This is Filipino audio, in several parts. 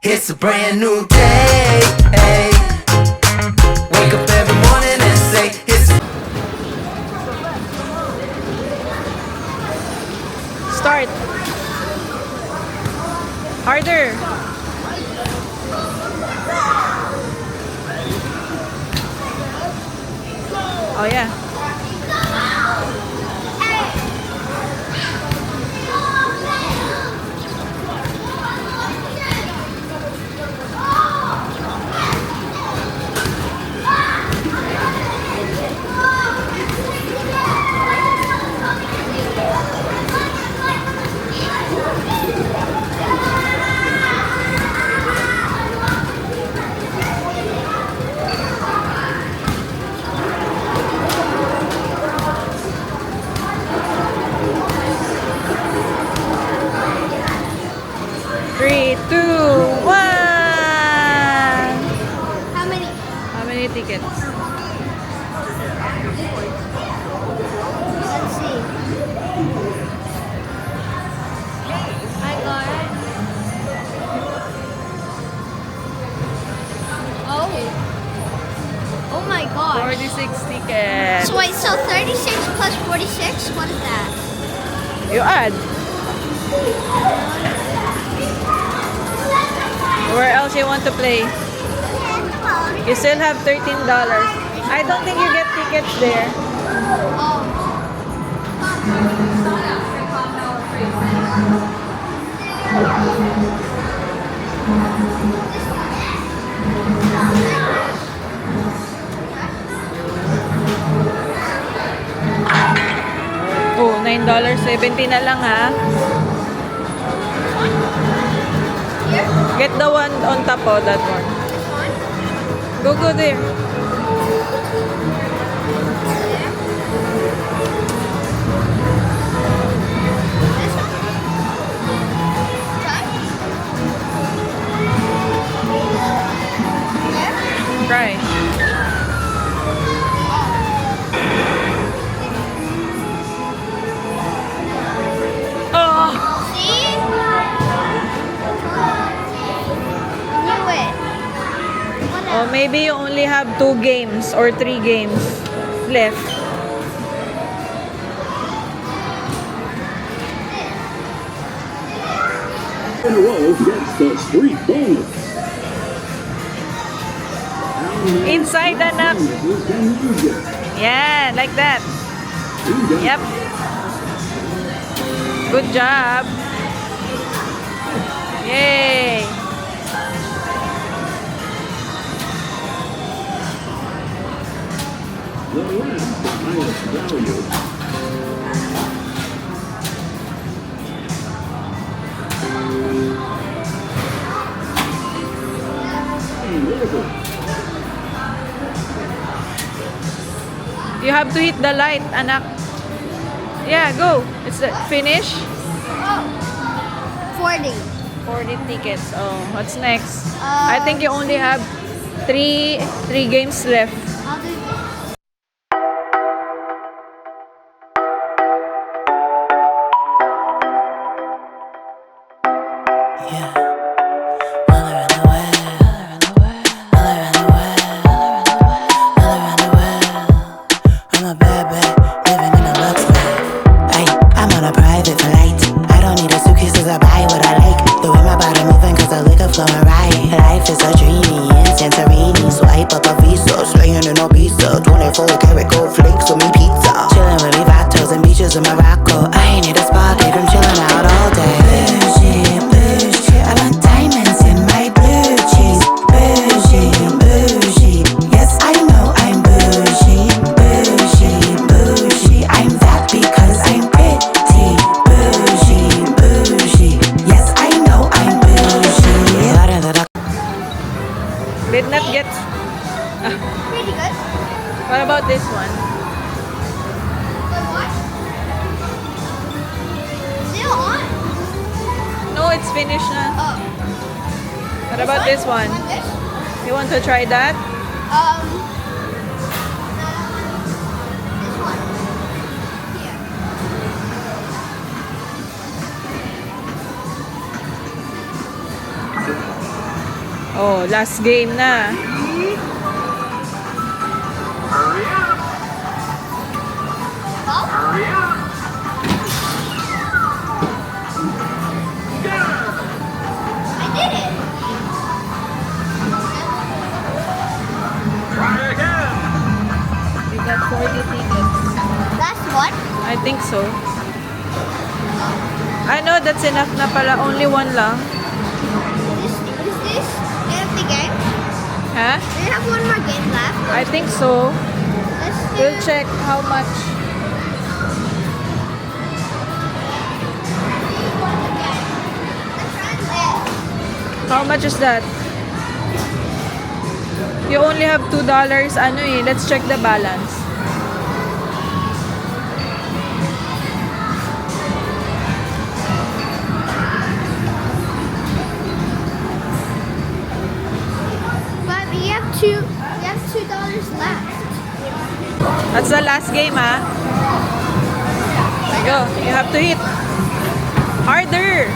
It's a brand new day. Hey. Wake up every morning and say it's Start. Harder. Oh yeah. Three, two, one. How many? How many tickets? Let's see. I got it. Oh my gosh. 46 tickets. So wait, so 36 plus 46, what is that? You add. Where else you want to play? You still have $13. I don't think you get tickets there. Oh. Oh, $9.70 na lang ha. Get the one on top of that one. Go there. Try. Oh, See? Knew it. What oh, maybe you only have 2 games or 3 games left. In a row gets the street bonus. Inside the nap. You can use it. Yeah, like that. You got Yep. Good job. Yay. the last, the highest value. You have to hit the light, anak. Yeah, go. It's the finish. 40. 40 tickets. Oh, what's next? I think you only have three games left. I'll do this. yeah. All around the world, all around the world, all around the world. I'm a bad living in a lux life. I'm on a private flight. I don't need a suitcase 'cause I buy what I like. The way my body moving 'cause the liquor flowing right. Life is a dreamy in Santorini. Swipe up a visa, slaying in a pizza. 24-karat gold flakes with me pizza. Chilling with me vatos and beaches in Morocco. I ain't need a spa date, I'm chilling out all day. Bougie, bougie, I want diamonds in my blue cheese. Bougie, bougie, yes I know I'm bougie. Bougie, bougie, I'm that because I'm pretty. Bougie, bougie, yes I know I'm bougie. Did not get. Pretty good. What about this one? Good watch. Still on? No, it's finished na. Oh. What about this one? Want this? You want to try that? This one. Here. Oh, last game na. I did it. You got 40 tickets. Last one? I think so. I know that's enough na pala. Only one lang. Is this the end of the game? Ha? Do you have one more game left? I think so. Let's do We'll check how much. How much is that? You only have $2. Ano eh, let's check the balance. But you have $2 left. That's the last game, ha? Go. You have to hit. Harder.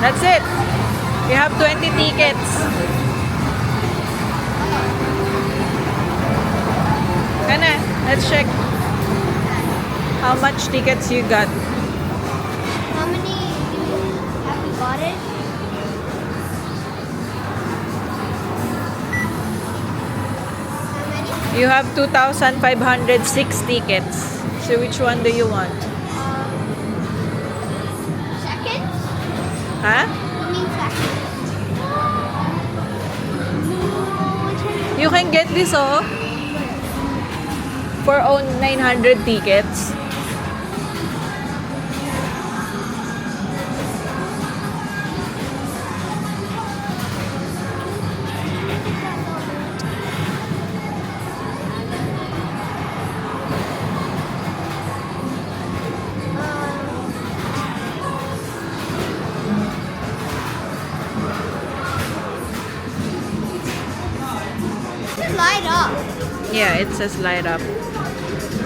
That's it. You have 20 tickets. Kana, let's check how much tickets you got. How many have you got it? How many? You have 2,506 tickets. So which one do you want? Seconds? Huh? You mean seconds? You can get this, oh, for own 900 tickets. Light up. Yeah, it says light up.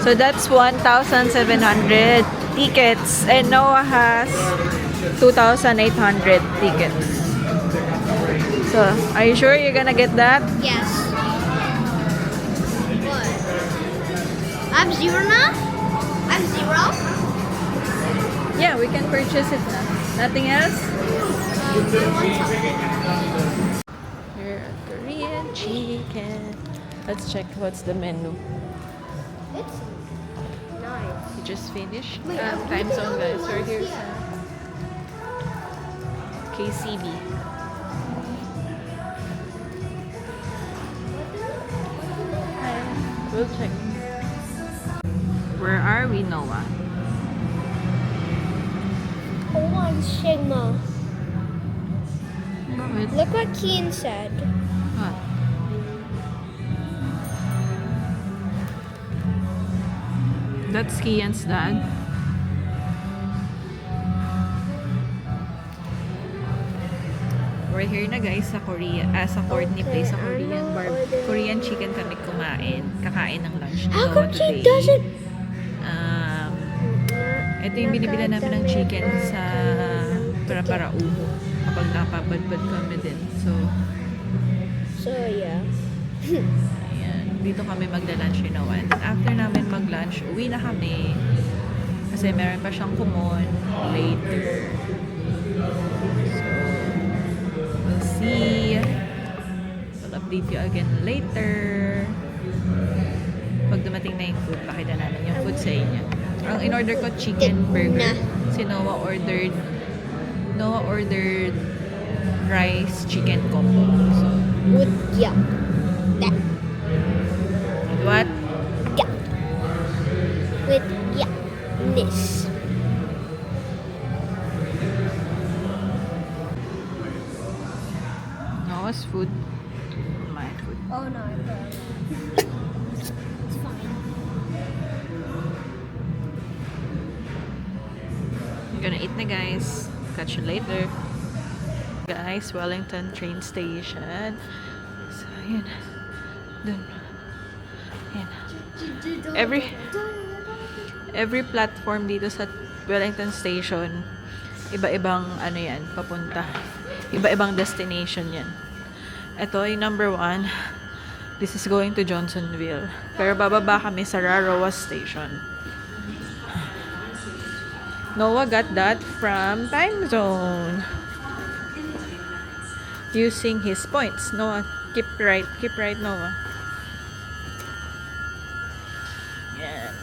So that's 1,700 tickets, and Noah has 2,800 tickets. So, are you sure you're gonna get that? Yes. What? I'm zero now? I'm zero? Yeah, we can purchase it now. Nothing else? I want something. Here, Korean chicken. Let's check what's the menu. It's nice. You just finished? Wait, Time zone, guys. We're here sa KCB. We'll check. Where are we, Noah? Hold on, Sigma. Bakit? Look what Keen said. What? That's Kian's dad. We're here na guys sa Korea, sa Courtney Place, sa Korean chicken kami kumain. Kakain ng lunch ni How Noah come today. Keen doesn't? Ito yung binibila namin ng chicken sa para-uho kapag napabadbad kami din. So, Yeah. ayan. Dito kami magla-lunch, you know. And then after namin mag-lunch, uwi na kami. Kasi meron pa siyang kumon later. So, we'll see. We'll update you again later. Pag dumating na yung food, pakita namin yung food sa inyo. Ang in-order ko, chicken burger. Si Noah ordered rice chicken combo. So, With that. what? Yeah. With this. Noah's food. My food. Oh no, it's fine. I'm gonna eat na guys. Catch you later. Guys, Wellington train station. So, yun. Dun. Yan. Every platform dito sa Wellington Station, iba-ibang ano yan, papunta. Iba-ibang destination yan. Ito ay number 1. This is going to Johnsonville. Pero bababa kami sa Rarowa Station. Noah got that from Time Zone. Using his points. Noah, keep right, Noah. Yan.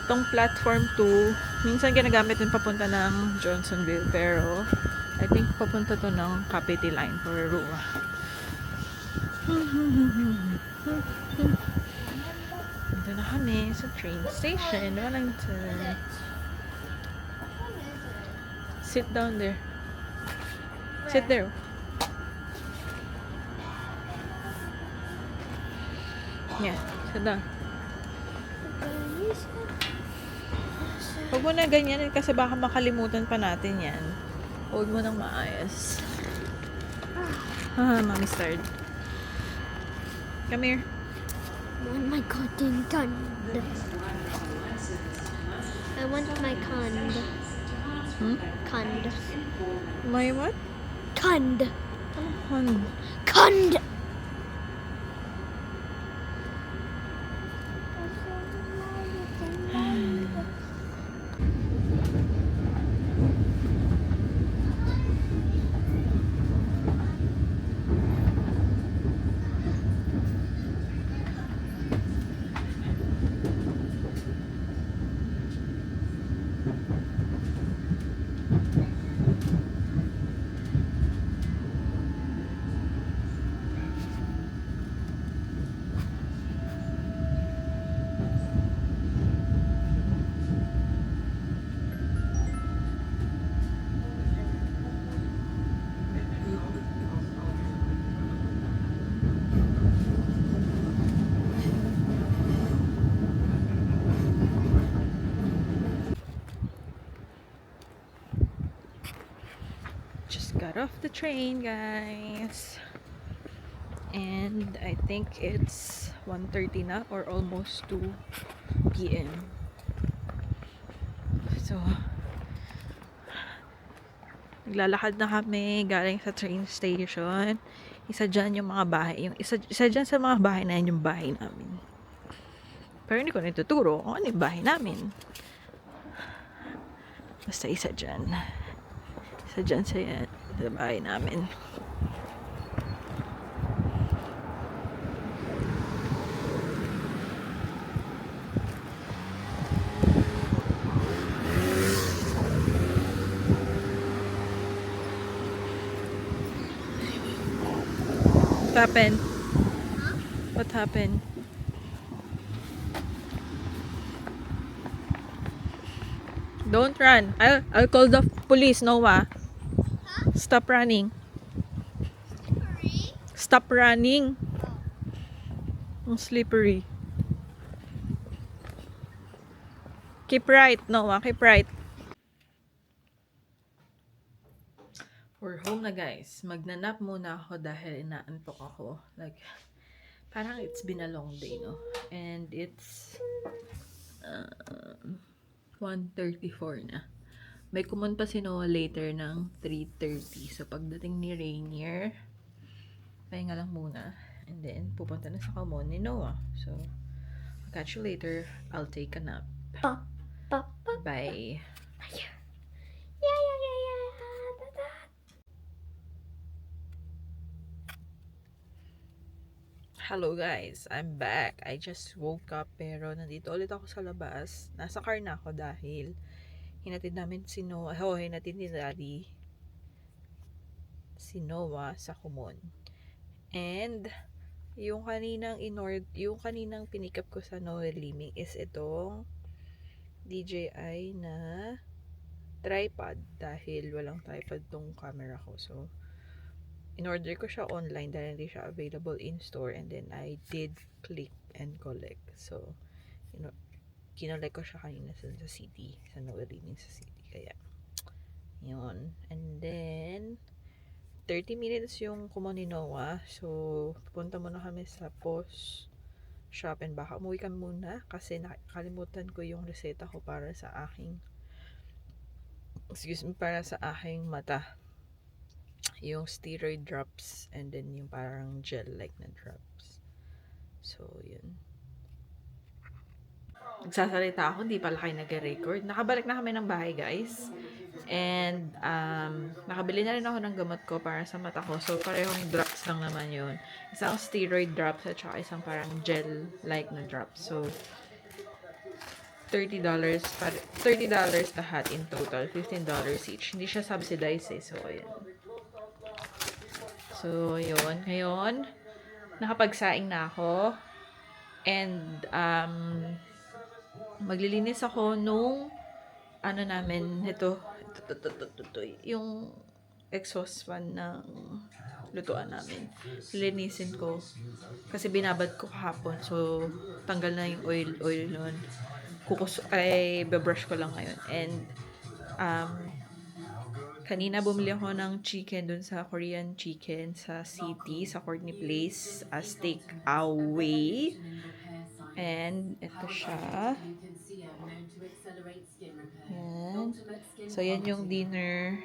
Itong platform 2, minsan ginagamit din papunta ng Johnsonville, pero I think papunta to ng Kapiti Line for Rua. Dito na kami sa train station, Wellington. Sit down there. Sit there. Yeah, sit down. Huwag mo na ganyan kasi baka makalimutan pa natin yan. Huwag mo nang maayos. Mommy's tired. Come here. I want my cotton cund. I want my cund. Cund. My what? Cund. Hun. Cund. Just got off the train, guys. And I think it's 1:30 na or almost 2 p.m. So, naglalakad na kami galing sa train station. Isa dyan yung mga bahay. Isa dyan sa mga bahay na yun yung bahay namin. Pero hindi ko na ituturo kung ano yung bahay namin. Basta isa dyan. Isa dyan sa bahay namin. What happened? What happened? Don't run. I'll call the police, Noah. Stop running. Stop running. Ang slippery. Keep right, Noah. Keep right. We're home na, guys. Magnanap muna ako dahil inaantok ako. Like, parang it's been a long day, no? And it's 1:34 na. May kumun pa si Noah later ng 3:30. So, pagdating ni Rainier, pahinga lang muna. And then, pupunta na sa kumon ni Noah. So, I'll catch you later. I'll take a nap. Bye. Hello guys, I'm back. I just woke up pero nandito ulit ako sa labas. Nasa car na ako dahil hinatid namin si Noah. Hinatid ni Daddy si Noah sa Kumon. And yung kaninang pinikap ko sa Noah Liming is itong DJI na tripod dahil walang tripod tong camera ko. So in-order ko siya online dahil hindi siya available in store, and then I did click and collect. So, kinolect ko siya kanina sa city, sa Noah Liming sa city. Kaya, yun. And then, 30 minutes yung Kumon ni Noah. So, pupunta muna kami sa Post Shop and baka umuwi kami muna kasi nakalimutan ko yung reseta ko para sa aking mata. Yung steroid drops and then yung parang gel-like na drops. So, yun. Nagsasalita ako, hindi pala kayo nag-record. Nakabalik na kami ng bahay, guys. And, nakabili na rin ako ng gamot ko para sa mata ko. So, parehong drops lang naman yun. Isang steroid drops at saka isang parang gel-like na drops. So, $30 lahat in total. $15 each. Hindi siya subsidized eh. So, ayan. So, yun. Ngayon, nakapagsaing na ako. And, maglilinis ako nung yung exhaust fan ng lutuan namin. Linisin ko. Kasi binabad ko kahapon. So, tanggal na yung oil nun. Bebrush ko lang ngayon. And, kanina bumili ako ng chicken dun sa Korean chicken sa city, sa Courtney Place, as take away. And, ito siya. Yan. So, yan yung dinner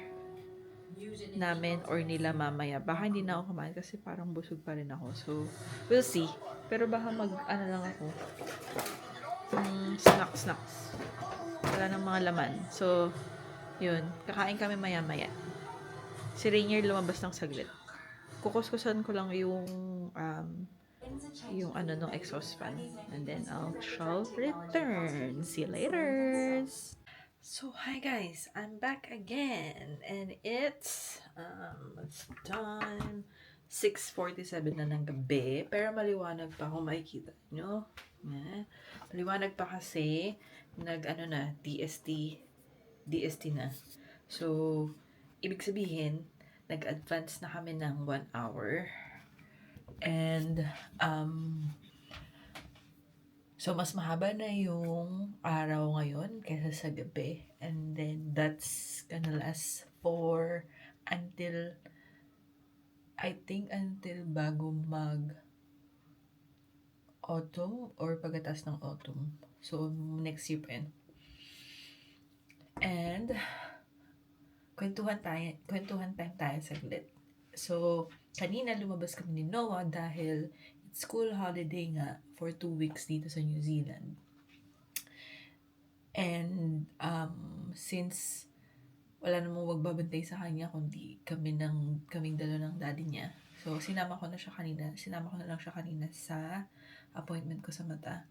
namin or nila mamaya. Baka hindi na ako kumain kasi parang busog pa rin ako. So, we'll see. Pero baka lang ako. Snacks. Wala ng mga laman. So, yun. Kakain kami maya-maya. Si Rainier lumabas ng saglit. Kukuskusan ko lang yung nung exhaust fan. And then, shall return. See you later! So, hi guys! I'm back again. And it's time 6:47 na ng gabi. Pero maliwanag pa kung makikita nyo. Maliwanag pa kasi DST na. So, ibig sabihin, nag-advance na kami ng 1 hour. And, so, mas mahaba na yung araw ngayon kaysa sa gabi. And then, that's gonna last for until bago mag-autumn or pagkatapos ng autumn. So, next year pa yun. And, kwentuhan time tayo saglit. So, kanina lumabas kami ni Noah dahil it's school holiday nga for 2 weeks dito sa New Zealand. And, since wala namang magbabantay sa kanya kundi kaming dalawa ng daddy niya. So, sinama ko na lang siya kanina sa appointment ko sa mata.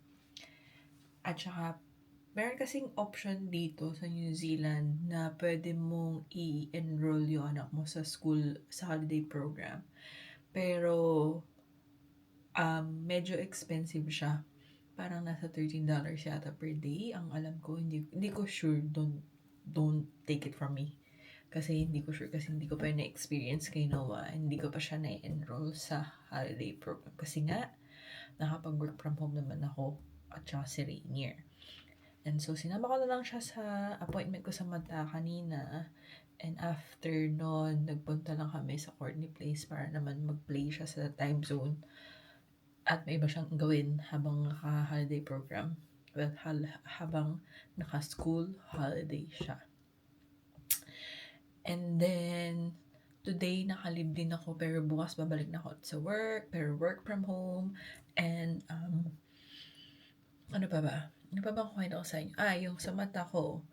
At saka, meron kasing option dito sa New Zealand na pwede mong i-enroll yung anak mo sa school, sa holiday program. Pero, medyo expensive siya. Parang nasa $13 yata per day. Ang alam ko, hindi ko sure. Don't take it from me. Kasi hindi ko sure. Kasi hindi ko pa yung na-experience kay Noah. Hindi ko pa siya na-enroll sa holiday program. Kasi nga, nakapag-work from home naman ako at saka si Rainier. And so, sinama ko na lang siya sa appointment ko sa mata kanina. And after nun, nagpunta lang kami sa Courtney Place para naman mag-play siya sa time zone. At may iba siyang gawin habang naka-holiday program. Well, habang naka-school holiday siya. And then, today nakalive din ako pero bukas babalik na ako sa work. Pero work from home. And, ano pa ba? Ano pa bang kwento ko sa inyo? Yung sa mata ko.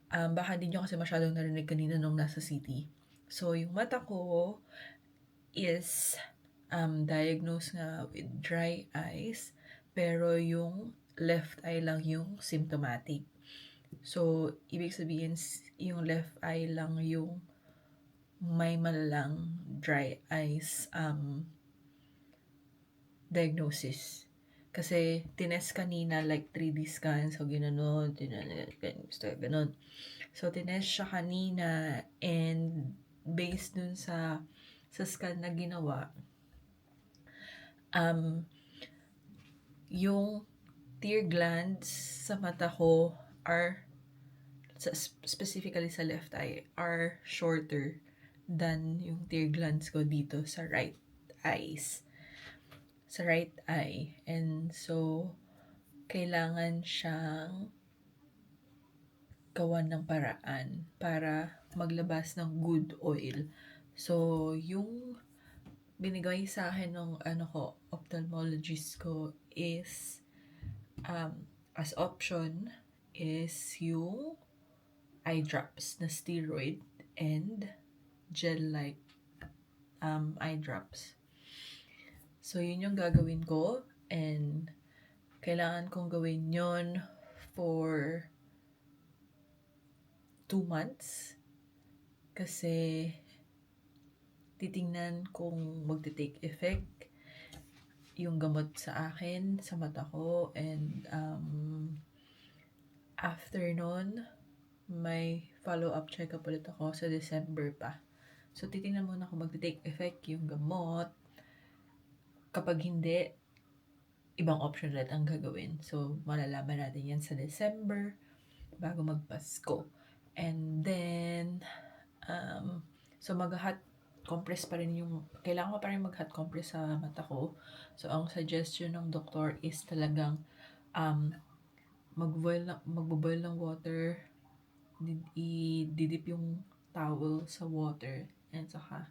Baka din nyo kasi masyadong narinig kanina nung nasa city. So, yung mata ko is diagnosed nga with dry eyes. Pero yung left eye lang yung symptomatic. So, ibig sabihin, yung left eye lang yung may malalang dry eyes diagnosis. Kasi, tinest kanina, like 3D scan, so ginanon, ganon. So, tinest siya kanina, and based dun sa scan na ginawa, yung tear glands sa mata ko specifically sa left eye, are shorter done yung tear glands ko dito sa right eyes. Sa right eye. And so, kailangan siyang gawan ng paraan para maglabas ng good oil. So, yung binigay sa akin ng ophthalmologist ko is as option is yung eye drops na steroid and gel-like eye drops. So, yun yung gagawin ko and kailangan kong gawin yon for 2 months kasi titingnan kung magte-take effect yung gamot sa akin, sa mata ko, and after nun, may follow-up check-up ulit ako sa December pa. So, titingnan muna kung magte-take effect yung gamot. Kapag hindi, ibang option ulit ang gagawin. So, malalaman natin yan sa December bago magpasko. And then, so mag-hot compress pa rin yung, kailangan ko pa rin mag-hot compress sa mata ko. So, ang suggestion ng doktor is talagang magbo-boil ng water, i-dip yung towel sa water, and saka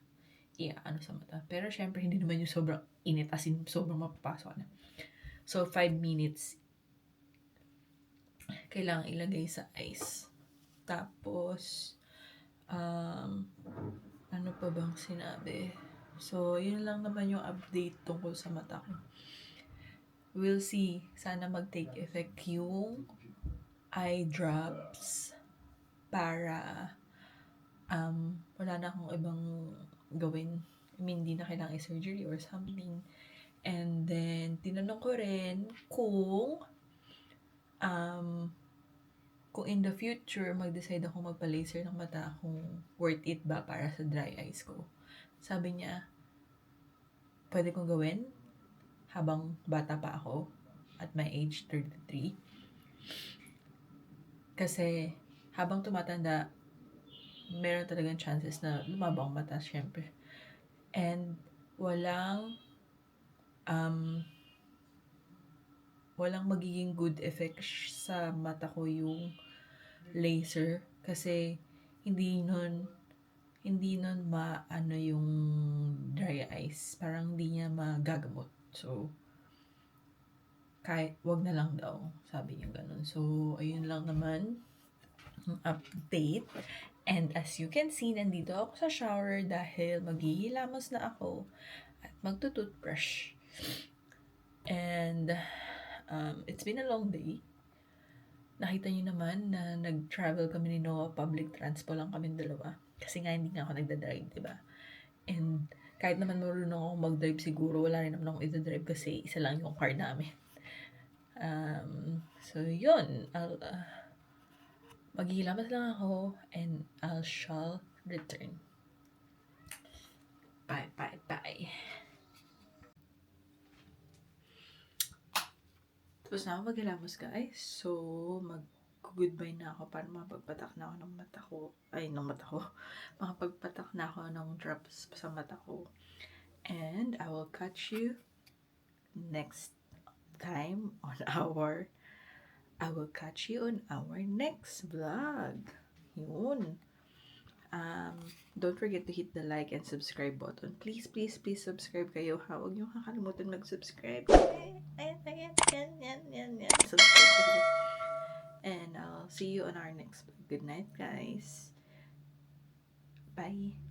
sa mata. Pero syempre, hindi naman yung sobrang init, as in sobrang mapapasok na. So, 5 minutes kailangan ilagay sa ice. Tapos, ano pa bang sinabi? So, yun lang naman yung update tungkol sa mata ko. We'll see. Sana mag-take effect yung eye drops para wala na akong ibang gawin. I mean, hindi na kailangan surgery or something. And then, tinanong ko rin kung in the future, mag-decide ako magpa-laser ng mata, kung worth it ba para sa dry eyes ko. Sabi niya, pwede kong gawin habang bata pa ako at my age 33. Kasi habang tumatanda, meron talagang chances na lumabang mata, syempre. And walang magiging good effect sa mata ko yung laser kasi hindi nun yung dry eyes, parang hindi niya magagamot. So kahit wag na lang daw, sabi niya ganun. So ayun lang naman ang update. And as you can see, nandito ako sa shower dahil maghihilamos na ako at magtutoothbrush. And it's been a long day. Nakita niyo naman na nag-travel kami ni Noah, public transpo lang kami dalawa. Kasi nga hindi nga ako nagdadrive, diba? And kahit naman marunong akong mag-drive siguro, wala rin naman akong i-drive kasi isa lang yung car namin. So yun, maghihilamas lang ako and I shall return. Bye. Tapos na ako maghilamos, guys. So, mag-goodbye na ako para mapagpatak na ako ng mata ko. Makapagpatak na ako ng drops sa mata ko. And I will catch you next time on our next vlog. Yun. Don't forget to hit the like and subscribe button. Please subscribe kayo, ha? Huwag niyo kakalimutan mag-subscribe. Yan. Subscribe kayo. And I'll see you on our next vlog. Good night, guys. Bye.